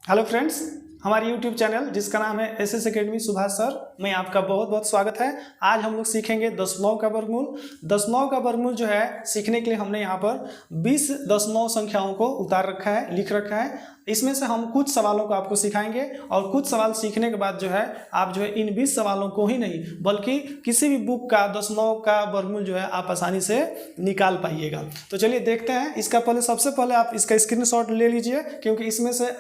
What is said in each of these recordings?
Hello friends, हमारे YouTube channel जिसका नाम है एसएस एकेडमी सुभाष सर में आपका बहुत बहुत स्वागत है। आज हम लोग सीखेंगे दशमलव का वर्गमूल। दशमलव का वर्गमूल जो है सीखने के लिए हमने यहाँ पर 20 दशमलव संख्याओं को उतार रखा है, लिख रखा है। इसमें से हम कुछ सवालों को आपको सिखाएंगे और कुछ सवाल सीखने के बाद जो है आप जो है इन 20 सवालों को ही नहीं बल्कि किसी भी बुक का दशमलव का वर्गमूल जो है आप आसानी से निकाल पाइएगा। तो चलिए देखते हैं। इसका सबसे पहले आप इसका स्क्रीनशॉट ले लीजिए, क्योंकि इसमें से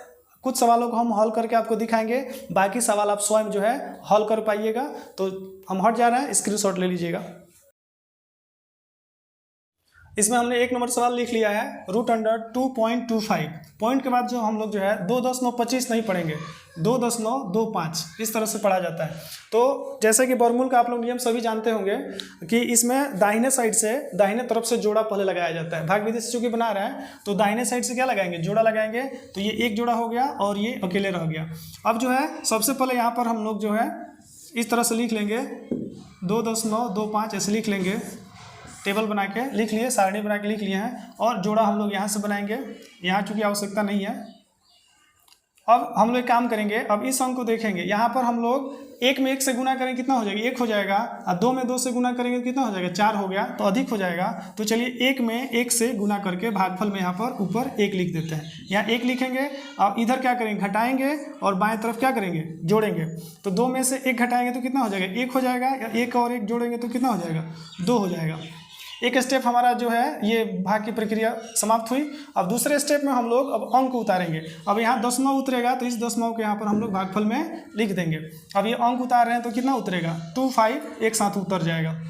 कुछ सवालों को हम हल करके आपको दिखाएंगे, बाकी सवाल आप स्वयं जो है हल कर पाइएगा। तो हम हट जा रहे हैं, स्क्रीनशॉट ले लीजिएगा। इसमें हमने एक नंबर सवाल लिख लिया है √2.25। पॉइंट के बाद जो हम लोग जो है 2.25 नहीं पढ़ेंगे, 2.25 इस तरह से पढ़ा जाता है। तो जैसे कि वर्गमूल का आप लोग नियम सभी जानते होंगे कि इसमें दाहिने साइड से, दाहिने तरफ से जोड़ा पहले लगाया जाता है। भाग विधि से चूंकि बना रहा है तो दाहिने साइड से क्या लगाएंगे, जोड़ा लगाएंगे। तो ये एक जोड़ा हो गया और ये अकेले रह गया। अब जो है सबसे पहले यहाँ पर हम लोग जो है इस तरह से लिख लेंगे, 2.25 ऐसे लिख लेंगे। टेबल बना के लिख लिए, सारणी बना के लिख लिए हैं। और जोड़ा हम लोग यहाँ से बनाएंगे, यहाँ चूंकि आवश्यकता नहीं है। अब हम लोग काम करेंगे, अब इस अंक को देखेंगे। यहाँ पर हम लोग 1 में 1 से गुना करेंगे, कितना हो जाएगा, 1 हो जाएगा। और 2 में 2 से गुना करेंगे तो कितना हो जाएगा, 4 हो गया, तो अधिक हो जाएगा। तो चलिए 1 में 1 से गुना करके भागफल में यहाँ पर ऊपर 1 लिख देते हैं। यहाँ 1 लिखेंगे और इधर क्या करेंगे, घटाएंगे और बाएं तरफ क्या करेंगे, जोड़ेंगे। तो 2 में से 1 घटाएंगे तो कितना हो जाएगा, 1 हो जाएगा। या 1 और 1 जोड़ेंगे तो कितना हो जाएगा, 2 हो जाएगा। एक स्टेप हमारा जो है ये भाग की प्रक्रिया समाप्त हुई। अब दूसरे स्टेप में हम लोग अब अंक उतारेंगे। अब यहाँ दशमलव उतरेगा तो इस दशमलव के यहाँ पर हम लोग भागफल में लिख देंगे। अब ये अंक उतार रहे हैं तो कितना उतरेगा, 25 एक साथ उतर जाएगा।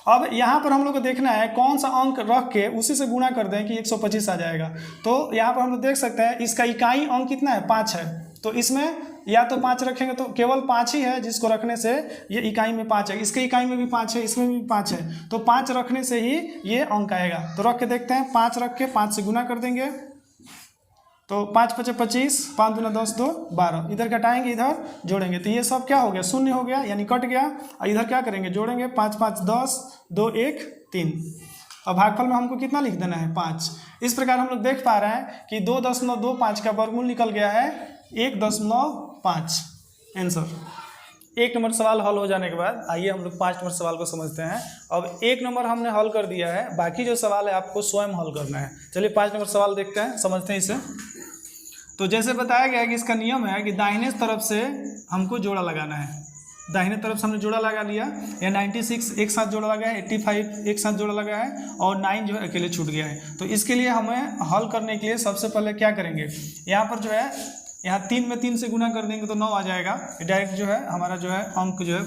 अब यहाँ पर हम लोग को देखना है कौन सा अंक रख के उसी से गुणा कर दें कि 125 आ जाएगा। तो यहाँ पर हम लोग देख सकते हैं इसका इकाई अंक कितना है, 5 है। तो इसमें या तो 5 रखेंगे तो केवल 5 ही है, जिसको रखने से ये इकाई में 5 है, इसके इकाई में भी 5 है, इसमें भी 5 है। तो 5 रखने से ही ये अंक आएगा। तो रख के देखते हैं, 5 रख के 5 से गुना कर देंगे तो 5 × 5 = 25, 5 × 2 = 2 12। इधर घटाएंगे, इधर जोड़ेंगे तो ये सब क्या हो गया, शून्य हो गया, यानी कट गया। और इधर क्या करेंगे, जोड़ेंगे, 5 × 5 = 10, 2 × 1 = 3। और भागफल में हमको कितना लिख देना है, 5। इस प्रकार हम लोग देख पा रहे हैं कि 2.25 का वर्गमूल निकल गया है 1.5। आंसर। 1 नंबर सवाल हल हो जाने के बाद आइए हम लोग 5 नंबर सवाल को समझते हैं। अब 1 नंबर हमने हल कर दिया है, बाकी जो सवाल है आपको स्वयं हल करना है। चलिए 5 नंबर सवाल देखते हैं, समझते हैं इसे। तो जैसे बताया गया है कि इसका नियम है कि दाहिने तरफ से हमको जोड़ा लगाना है। दाहिने तरफ से हमने जोड़ा लगा लिया। या 96 एक साथ जोड़ा लगा है, 85 एक साथ जोड़ा लगा है और 9 जो है अकेले छूट गया है। तो इसके लिए हमें हल करने के लिए सबसे पहले क्या करेंगे, यहाँ पर जो है यहाँ 3 में 3 से गुना कर देंगे तो 9 आ जाएगा। डायरेक्ट जो है हमारा जो है अंक जो है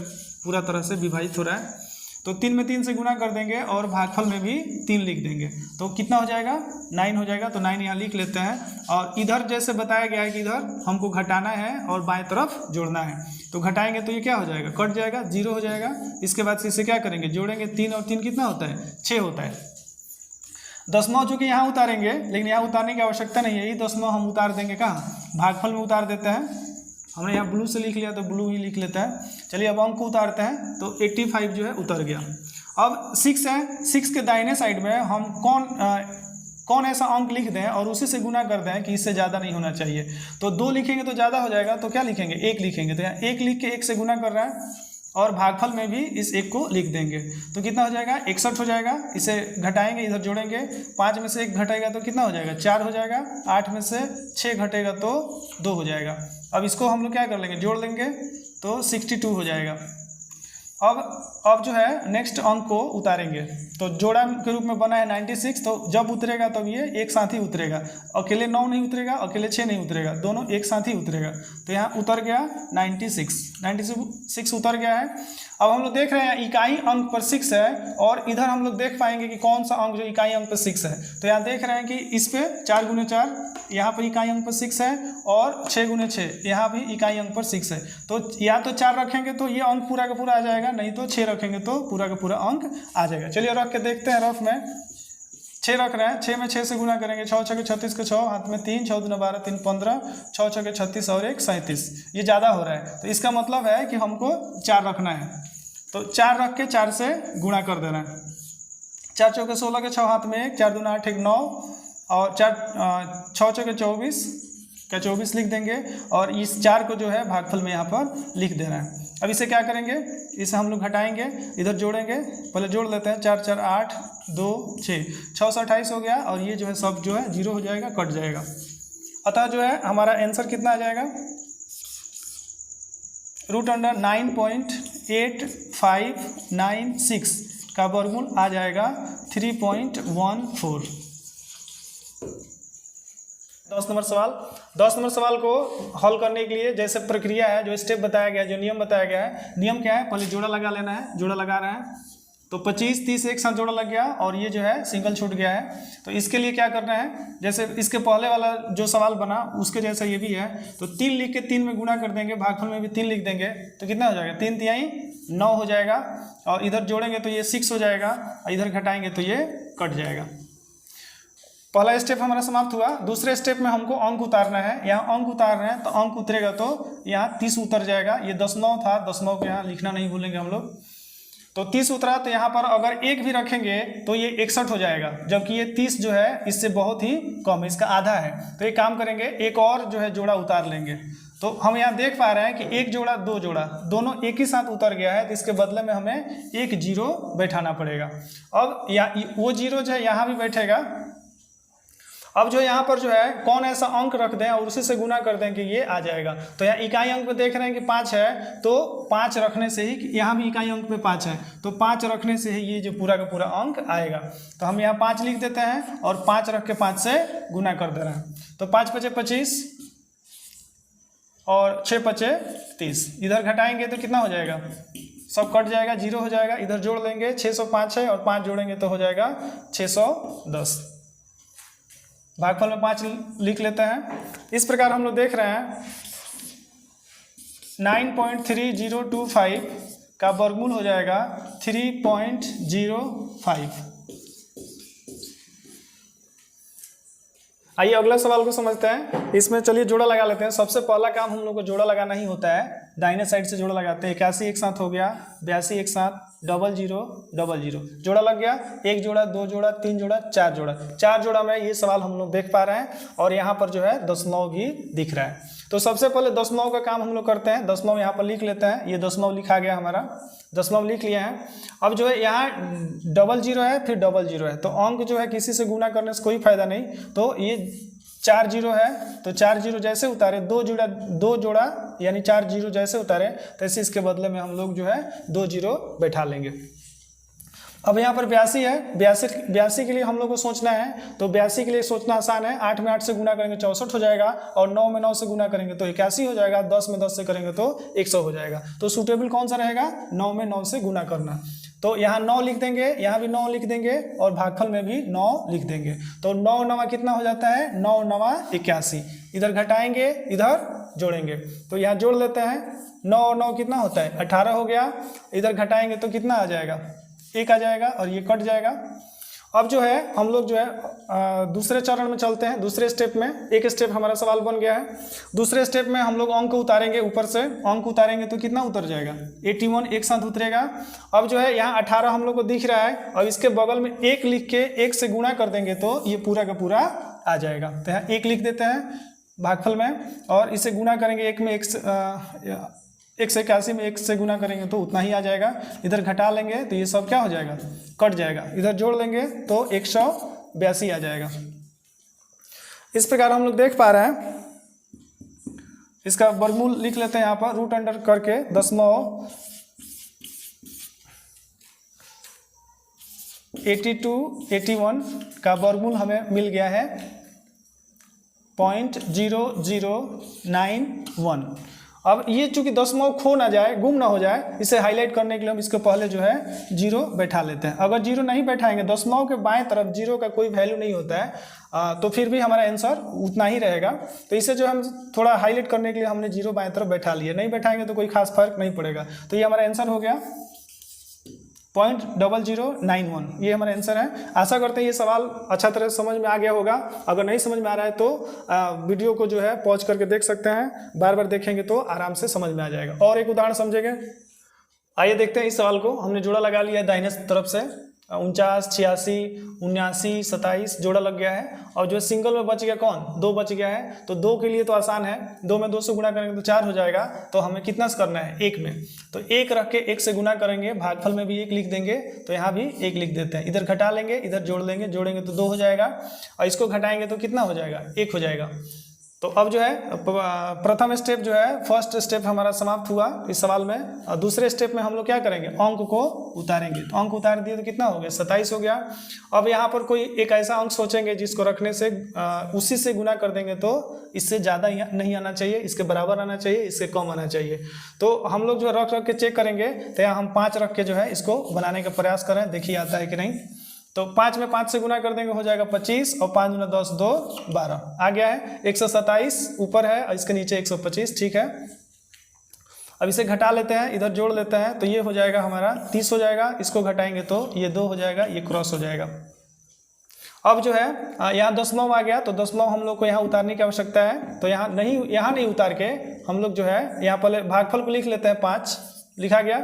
पूरा तरह से विभाजित हो रहा है। तो 3 में 3 से गुना कर देंगे और भागफल में भी 3 लिख देंगे तो कितना हो जाएगा, 9 हो जाएगा। तो 9 यहाँ लिख लेते हैं। और इधर जैसे बताया गया है कि इधर हमको घटाना है और बाएं तरफ जोड़ना है। तो घटाएंगे तो ये क्या हो जाएगा, कट जाएगा, 0 हो जाएगा। इसके बाद से इसे क्या करेंगे, जोड़ेंगे। 3 और 3 कितना होता है, 6 होता है। दशमलव चूँकि यहाँ उतारेंगे, लेकिन यहाँ उतारने की आवश्यकता नहीं है। ये दशमलव हम उतार देंगे कहाँ, भागफल में उतार देते हैं। हमने यहाँ ब्लू से लिख लिया तो ब्लू ही लिख लेता है। चलिए अब अंक को उतारते हैं तो 85 जो है उतर गया। अब 6 है, 6 के दाहिने साइड में हम कौन ऐसा अंक लिख दें और उसी से गुना कर दें कि इससे ज़्यादा नहीं होना चाहिए। तो 2 लिखेंगे तो ज़्यादा हो जाएगा, तो क्या लिखेंगे, 1 लिखेंगे। तो यहाँ 1 लिख के 1 से गुना कर रहा है और भागफल में भी इस 1 को लिख देंगे तो कितना हो जाएगा, 61 हो जाएगा। इसे घटाएंगे, इधर जोड़ेंगे। 5 में से 1 घटेगा तो कितना हो जाएगा, 4 हो जाएगा। 8 में से 6 घटेगा तो 2 हो जाएगा। अब इसको हम लोग क्या कर लेंगे, जोड़ लेंगे तो 62 हो जाएगा। अब जो है नेक्स्ट अंक को उतारेंगे। तो जोड़ा के रूप में बना है 96, तो जब उतरेगा तब ये एक साथ ही उतरेगा। अकेले 9 नहीं उतरेगा, अकेले 6 नहीं उतरेगा, दोनों एक साथ ही उतरेगा। तो यहाँ उतर गया 96 उतर गया है। अब हम लोग देख रहे हैं इकाई अंक पर 6 है और इधर हम लोग देख पाएंगे कि कौन सा अंक जो इकाई अंक पर 6 है। तो यहाँ देख रहे हैं कि इस पे 4 × 4 यहाँ पर इकाई अंक पर 6 है और 6 × 6 यहाँ भी इकाई अंक पर 6 है। तो या तो 4 रखेंगे तो ये अंक पूरा का पूरा आ जाएगा, नहीं तो 6 रखेंगे तो पूरा का पूरा अंक आ जाएगा। चलिए रख के देखते हैं। रफ में 6 रख रहे हैं, 6 में 6 से गुना करेंगे, 6 × 6 = 36 के 6 हाथ में 3, 6 × 2 = 12, 3 × 15, 6 × 6 = 36 और 1 = 37। ये ज़्यादा हो रहा है तो इसका मतलब है कि हमको 4 रखना है। तो 4 रख के 4 से गुणा कर देना है। 4 × 4 = 16 के 6 हाथ में 1, 4 × 2 = 8, 1 = 9 और 6 × 6 = 24, का 24 लिख देंगे और इस 4 को जो है भागफल में यहाँ पर लिख देना है। अब इसे क्या करेंगे, इसे हम लोग घटाएंगे, इधर जोड़ेंगे, पहले जोड़ लेते हैं, 4 4 8 2 6 6 से 28 हो गया और ये जो है सब जो है 0 हो जाएगा, कट जाएगा। अतः जो है हमारा आंसर कितना आ जाएगा, √9.8596 का वर्गमूल आ जाएगा 3.14। 10 नंबर सवाल। 10 नंबर सवाल को हल करने के लिए जैसे प्रक्रिया है, जो स्टेप बताया गया है, जो नियम बताया गया है, नियम क्या है, पहले जोड़ा लगा लेना है। जोड़ा लगा रहे हैं तो 25 30 एक साथ जोड़ा लग गया और ये जो है सिंगल छूट गया है। तो इसके लिए क्या करना है, जैसे इसके पहले वाला जो सवाल बना उसके जैसा ये भी है, तो 3 लिख के 3 में गुणा कर देंगे, भागफल में भी 3 लिख देंगे, तो कितना हो जाएगा, 3 तिहाई 9 हो जाएगा। और इधर जोड़ेंगे तो ये 6 हो जाएगा, इधर घटाएंगे तो ये कट जाएगा। पहला स्टेप हमारा समाप्त हुआ। दूसरे स्टेप में हमको अंक उतारना है। यहाँ अंक उतार रहे हैं तो अंक उतरेगा तो यहाँ 30 उतर जाएगा। ये 10 9 था, 10 9 को यहाँ लिखना नहीं भूलेंगे हम लोग। तो 30 उतरा तो यहाँ पर अगर 1 भी रखेंगे तो ये 61 हो जाएगा, जबकि ये 30 जो है इससे बहुत ही कम है, इसका आधा है। तो एक काम करेंगे, एक और जो है जोड़ा उतार लेंगे। तो हम यहाँ देख पा रहे हैं कि एक जोड़ा दो जोड़ा दोनों एक ही साथ उतर गया है, तो इसके बदले में हमें एक 0 बैठाना पड़ेगा। अब वो 0 जो है यहाँ भी बैठेगा। अब जो यहाँ पर जो है कौन ऐसा अंक रख दें और उसी से गुना कर दें कि ये आ जाएगा। तो यहाँ इकाई अंक में देख रहे हैं कि 5 है, तो 5 रखने से ही, यहाँ भी इकाई अंक में 5 है, तो 5 रखने से ही ये जो पूरा का पूरा अंक आएगा। तो हम यहाँ 5 लिख देते हैं और 5 रख के 5 से गुना कर दे रहे हैं। तो 5 5 25 और 6 5 30। इधर घटाएंगे तो कितना हो जाएगा, सब कट जाएगा, 0 हो जाएगा। इधर जोड़ लेंगे, 605 है और 5 जोड़ेंगे तो हो जाएगा 610। भागफल में 5 लिख लेते हैं। इस प्रकार हम लोग देख रहे हैं 9.3025 का वर्गमूल हो जाएगा 3.05। आइए अगला सवाल को समझते हैं। इसमें चलिए जोड़ा लगा लेते हैं। सबसे पहला काम हम लोग को जोड़ा लगाना ही होता है, दाहिने साइड से जोड़ा लगाते हैं। 81 एक साथ हो गया, 82 एक साथ, 00 00 जोड़ा लग गया। 1 जोड़ा 2 जोड़ा 3 जोड़ा 4 जोड़ा, 4 जोड़ा में ये सवाल हम लोग देख पा रहे हैं और यहाँ पर जो है 10 9 भी दिख रहा है। तो सबसे पहले 10 9 का काम हम लोग करते हैं। 10 9 यहाँ पर लिख लेते हैं। ये 10 9 लिखा गया हमारा, 10 9 लिख लिया है। अब जो है यहाँ 00 है, फिर 00 है, तो अंक जो है किसी से गुना करने से कोई फायदा नहीं। तो ये 4 0 है, तो 4 0 जैसे उतारे, 2 जोड़ा यानी 4 0 जैसे उतारे, तैसे इसके बदले में हम लोग जो है 2 0 बैठा लेंगे। अब यहाँ पर 82 है, 82 के लिए हम लोग को सोचना है। तो 82 के लिए सोचना आसान है। 8 में 8 से गुना करेंगे 64 हो जाएगा, और 9 में 9 से गुना करेंगे तो 81 हो जाएगा, 10 में 10 से करेंगे तो 100 हो जाएगा। तो सूटेबल कौन सा रहेगा, 9 में 9 से गुना करना। तो यहाँ 9 लिख देंगे, यहाँ भी 9 लिख देंगे और भागफल में भी 9 लिख देंगे। तो 9 9 कितना हो जाता है, 9 9 81। इधर घटाएंगे, इधर जोड़ेंगे, तो यहाँ जोड़ लेते हैं। 9 9 कितना होता है, 18 हो गया। इधर घटाएंगे तो कितना आ जाएगा, 1 आ जाएगा और ये कट जाएगा। अब जो है हम लोग जो है दूसरे चरण में चलते हैं। दूसरे स्टेप में एक स्टेप हमारा सवाल बन गया है। दूसरे स्टेप में हम लोग अंक उतारेंगे, ऊपर से अंक उतारेंगे तो कितना उतर जाएगा, 81 एक साथ उतरेगा। अब जो है यहाँ 18 हम लोग को दिख रहा है, और इसके बगल में 1 लिख के 1 से गुणा कर देंगे तो ये पूरा का पूरा आ जाएगा। तो यहाँ 1 लिख देते हैं भागफल में, और इसे गुणा करेंगे 1 में 181 में 1 से गुना करेंगे तो उतना ही आ जाएगा। इधर घटा लेंगे तो ये सब क्या हो जाएगा, कट जाएगा। इधर जोड़ लेंगे तो 182 आ जाएगा। इस प्रकार हम लोग देख पा रहे हैं। इसका वर्गमूल लिख लेते हैं यहाँ पर, रूट अंडर करके 10 9 82 81 का वर्गमूल हमें मिल गया है 0.0091। अब ये चूंकि 10 9 खो ना जाए, गुम ना हो जाए, इसे हाईलाइट करने के लिए हम इसके पहले जो है 0 बैठा लेते हैं। अगर 0 नहीं बैठाएंगे, 10 9 के बाएं तरफ 0 का कोई वैल्यू नहीं होता है, तो फिर भी हमारा आंसर उतना ही रहेगा। तो इसे जो हम थोड़ा हाईलाइट करने के लिए हमने 0 बाएं तरफ बैठा लिया। नहीं बैठाएंगे तो कोई खास फर्क नहीं पड़ेगा। तो ये हमारा आंसर हो गया 0.0091। ये हमारा आंसर है। आशा करते हैं ये सवाल अच्छा तरह से समझ में आ गया होगा। अगर नहीं समझ में आ रहा है तो वीडियो को जो है पॉज करके देख सकते हैं। बार बार देखेंगे तो आराम से समझ में आ जाएगा। और एक उदाहरण समझेंगे। आइए देखते हैं इस सवाल को। हमने जोड़ा लगा लिया दाहिने तरफ से, 49, 86, 79, 27 जोड़ा लग गया है। और जो सिंगल में बच गया कौन, 2 बच गया है। तो 2 के लिए तो आसान है, 2 में 2 से गुणा करेंगे तो 4 हो जाएगा। तो हमें कितना से करना है, 1 में। तो 1 रख के 1 से गुणा करेंगे, भागफल में भी 1 लिख देंगे, तो यहाँ भी 1 लिख देते हैं। इधर घटा लेंगे, इधर जोड़ लेंगे, जोड़ेंगे तो 2 हो जाएगा, और इसको घटाएंगे तो कितना हो जाएगा, 1 हो जाएगा। तो अब जो है प्रथम स्टेप जो है, फर्स्ट स्टेप हमारा समाप्त हुआ इस सवाल में। और दूसरे स्टेप में हम लोग क्या करेंगे, अंक को उतारेंगे। तो अंक उतार दिए तो कितना हो गया, 27 हो गया। अब यहाँ पर कोई एक ऐसा अंक सोचेंगे जिसको रखने से उसी से गुना कर देंगे, तो इससे ज़्यादा नहीं आना चाहिए, इसके बराबर आना चाहिए, इससे कम आना चाहिए। तो हम लोग जो रख के चेक करेंगे, तो यहाँ हम 5 रख के जो है इसको बनाने का प्रयास करें, देखिए आता है कि नहीं। तो 5 में 5 से गुना कर देंगे, हो जाएगा 25, और 5 गुना 10, 2 12 आ गया है। 127 ऊपर है और इसके नीचे 125, ठीक है। अब इसे घटा लेते हैं, इधर जोड़ लेते हैं, तो ये हो जाएगा हमारा 30 हो जाएगा। इसको घटाएंगे तो ये 2 हो जाएगा, ये क्रॉस हो जाएगा। अब जो है यहाँ दशमलव आ गया, तो दशमलव हम लोग को यहाँ उतारने की आवश्यकता है। तो यहाँ नहीं उतार के हम लोग जो है यहाँ पहले भागफल को लिख लेते हैं। 5 लिखा गया,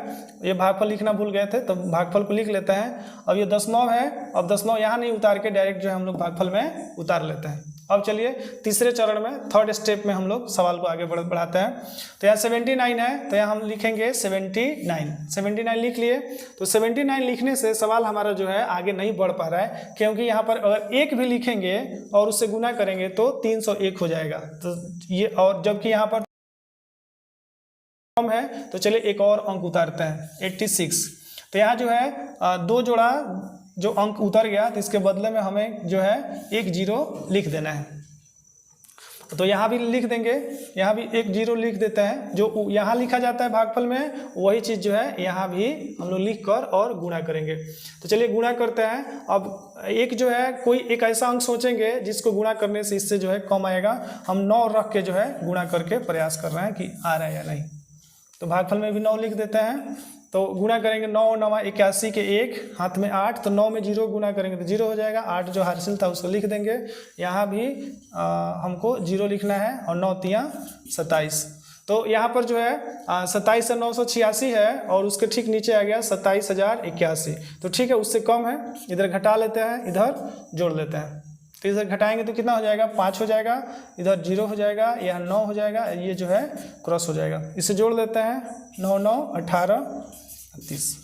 ये भागफल लिखना भूल गए थे, तो भागफल को लिख लेते हैं। अब ये दशमलव है, अब दशमलव यहाँ नहीं उतार के डायरेक्ट जो है हम लोग भागफल में उतार लेते हैं। अब चलिए तीसरे चरण में, थर्ड स्टेप में हम लोग सवाल को आगे बढ़ाते हैं। तो यहाँ 79 है, तो यहाँ हम लिखेंगे 79 लिख लिए। तो 79 लिखने से सवाल हमारा जो है आगे नहीं बढ़ पा रहा है, क्योंकि यहाँ पर अगर 1 भी लिखेंगे और उससे गुना करेंगे तो 301 हो जाएगा। तो ये, और जबकि यहाँ पर कम है, तो चलिए एक और अंक उतारते हैं, 86। तो यहाँ जो है 2 जोड़ा जो अंक उतर गया, तो इसके बदले में हमें जो है 1 0 लिख देना है। तो यहाँ भी लिख देंगे, यहाँ भी 1 0 लिख देते हैं। जो यहाँ लिखा जाता है भागफल में, वही चीज़ जो है यहाँ भी हम लोग लिख कर और गुणा करेंगे। तो चलिए गुणा करते हैं। अब एक जो है कोई एक ऐसा अंक सोचेंगे जिसको गुणा करने से इससे जो है कम आएगा। हम 9 रख के जो है गुणा करके प्रयास कर रहे हैं कि आ रहा है या नहीं। तो भागफल में भी 9 लिख देते हैं। तो गुणा करेंगे, 9 9 81 के 1 हाथ में 8, तो 9 में 0 गुणा करेंगे तो 0 हो जाएगा। 8 जो हासिल था उसको लिख देंगे। यहाँ भी हमको 0 लिखना है, और 9 3 27। तो यहाँ पर जो है 27 से 986 है, और उसके ठीक नीचे आ गया 27,081। तो ठीक है, उससे कम है। इधर घटा लेते हैं, इधर जोड़ लेते हैं। तो इधर घटाएंगे तो कितना हो जाएगा, 5 हो जाएगा। इधर 0 हो जाएगा, यह 9 हो जाएगा, ये जो है क्रॉस हो जाएगा। इसे जोड़ लेते हैं, 9 9 18 30।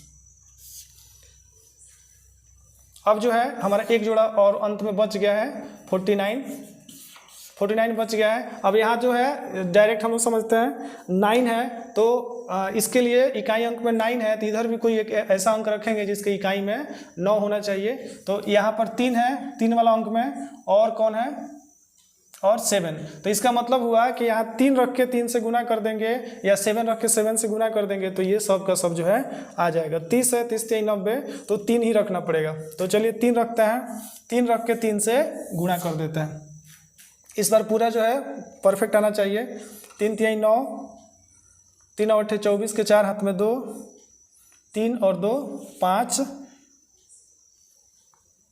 अब जो है हमारा एक जोड़ा और अंत में बच गया है, 49 बच गया है। अब यहाँ जो है डायरेक्ट हम लोग समझते हैं 9 है, तो इसके लिए इकाई अंक में 9 है, तो इधर भी कोई एक ऐसा अंक रखेंगे जिसके इकाई में 9 होना चाहिए। तो यहाँ पर 3 है, 3 वाला अंक में, और कौन है, और 7। तो इसका मतलब हुआ कि यहाँ 3 रख के 3 से गुना कर देंगे, या 7 रख के 7 से गुना कर देंगे, तो ये सब का सब जो है आ जाएगा। 30 है, 30 3 90, तो 3 ही रखना पड़ेगा। तो चलिए 3 रखते हैं, 3 रख के 3 से गुणा कर देते हैं। इस बार पूरा जो है परफेक्ट आना चाहिए। 3 3 9, 3 8 24 के 4 हाथ में 2, 3 और 2 5,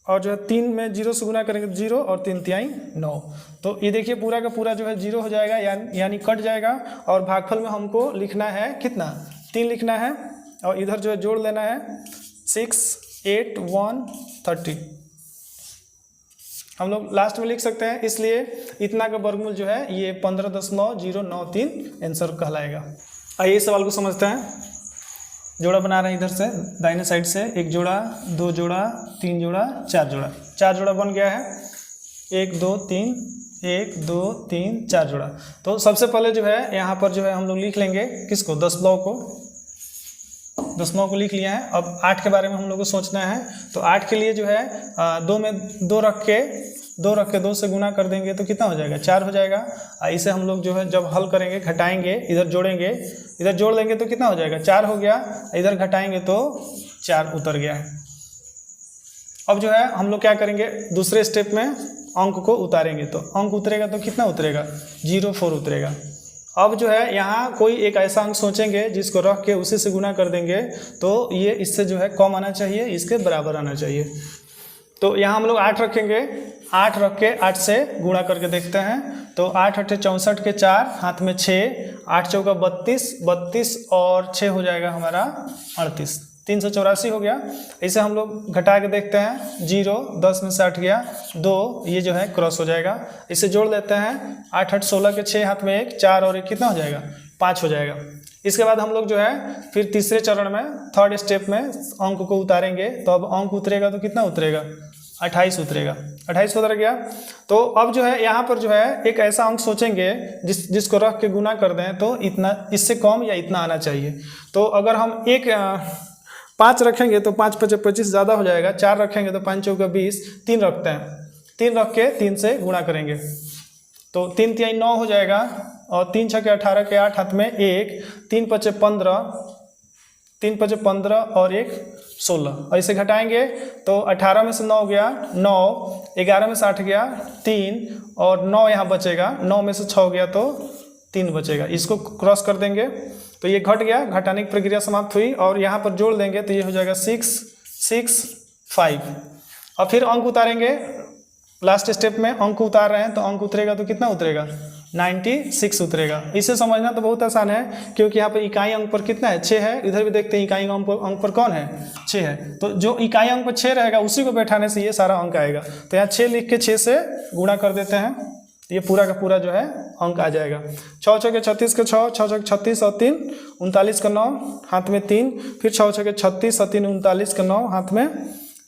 और जो है 3 में 0 से गुना करेंगे 0, और 3 3 9। तो ये देखिए पूरा का पूरा जो है 0 हो जाएगा, यानी कट जाएगा। और भागफल में हमको लिखना है कितना, 3 लिखना है, और इधर जो है जोड़ लेना है 6 8 1 30। हम लोग लास्ट में लिख सकते हैं, इसलिए इतना का वर्गमूल जो है ये 15.093 आंसर कहलाएगा। आइए सवाल को समझते हैं। जोड़ा बना रहे हैं इधर से दाहिने साइड से, 1 जोड़ा 2 जोड़ा 3 जोड़ा 4 जोड़ा, 4 जोड़ा बन गया है। 1 2 3 1 2 3 4 जोड़ा। तो सबसे पहले जो है यहाँ पर जो है हम लोग लिख लेंगे किसको, दशमलव को लिख लिया है। अब 8 के बारे में हम लोग को सोचना है। तो 8 के लिए जो है 2 में 2 रख के 2 से गुना कर देंगे तो कितना हो जाएगा, 4 हो जाएगा। इसे हम लोग जो है जब हल करेंगे, घटाएंगे, इधर जोड़ेंगे, इधर जोड़ लेंगे तो कितना हो जाएगा, 4 हो गया। इधर घटाएंगे तो 4 उतर गया है। अब जो है हम लोग क्या करेंगे, दूसरे स्टेप में अंक को उतारेंगे। तो अंक उतरेगा तो कितना उतरेगा, 0 4 उतरेगा। अब जो है यहाँ कोई एक ऐसा अंक सोचेंगे जिसको रख के उसी से गुना कर देंगे, तो ये इससे जो है कम आना चाहिए, इसके बराबर आना चाहिए। तो यहाँ हम लोग 8 रखेंगे, 8 रख के 8 से गुणा करके देखते हैं। तो 8 8 64 के 4 हाथ में 6, 8 चौका 32, 32 और 6 हो जाएगा हमारा 38। 384 हो गया। इसे हम लोग घटा के देखते हैं, 0 10 में से 8 गया 2, ये जो है क्रॉस हो जाएगा। इसे जोड़ लेते हैं, 8 8 16 के 6 हाथ में 1, 4 और 1 कितना हो जाएगा 5 हो जाएगा। इसके बाद हम लोग जो है फिर तीसरे चरण में थर्ड स्टेप में अंक को उतारेंगे। तो अब अंक उतरेगा तो कितना उतरेगा 28 उतरेगा। 28 उतर गया। तो अब जो है यहाँ पर जो है एक ऐसा अंक सोचेंगे जिसको रख के गुना कर दें तो इतना, इससे कम या इतना आना चाहिए। तो अगर हम 5 रखेंगे तो 5 5 25 ज़्यादा हो जाएगा। 4 रखेंगे तो 5 चौका 20। 3 रखते हैं, 3 रख के 3 से गुणा करेंगे तो 3 3 9 हो जाएगा और 3 6 18 के 8 हाथ में 1, 3 5 15, 3 5 15 और 1 16। और इसे घटाएंगे तो 18 में से 9 गया 9, 11 में से 8 गया 3 और 9 यहाँ बचेगा, 9 में से 6 गया तो 3 बचेगा। इसको क्रॉस कर देंगे तो ये घट गया, घटाने की प्रक्रिया समाप्त हुई। और यहाँ पर जोड़ देंगे तो ये हो जाएगा 6 6 5। और फिर अंक उतारेंगे, लास्ट स्टेप में अंक उतार रहे हैं तो अंक उतरेगा तो कितना उतरेगा 96 उतरेगा। इसे समझना तो बहुत आसान है क्योंकि यहाँ पर इकाई अंक पर कितना है 6 है। इधर भी देखते हैं इकाई अंक पर कौन है 6 है। तो जो इकाई अंक पर 6 रहेगा उसी को बैठाने से ये सारा अंक आएगा। तो यहाँ 6 लिख के 6 से गुणा कर देते हैं, ये पूरा का पूरा जो है अंक आ जाएगा। 6 6 के 36 के 6, 6 6 36 और 3 39 का 9 हाथ में 3, फिर 6 6 के 36 और 3 39 का 9 हाथ में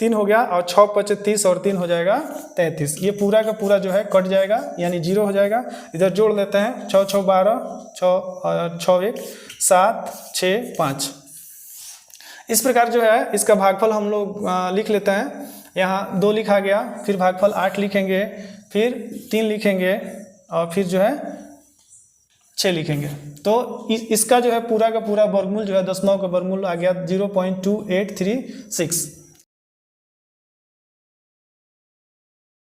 3 हो गया और 6 5 30 और 3 हो जाएगा 33। ये पूरा का पूरा जो है कट जाएगा यानी 0 हो जाएगा। इधर जोड़ लेते हैं 6 6 12, 6 1 7 6 5। इस प्रकार जो है इसका भागफल हम लोग लिख लेते हैं। यहाँ 2 लिखा गया, फिर भागफल 8 लिखेंगे, फिर 3 लिखेंगे और फिर जो है 6 लिखेंगे। तो इसका जो है पूरा का पूरा वर्गमूल जो है 10 9 का वर्गमूल आ गया 0.2836।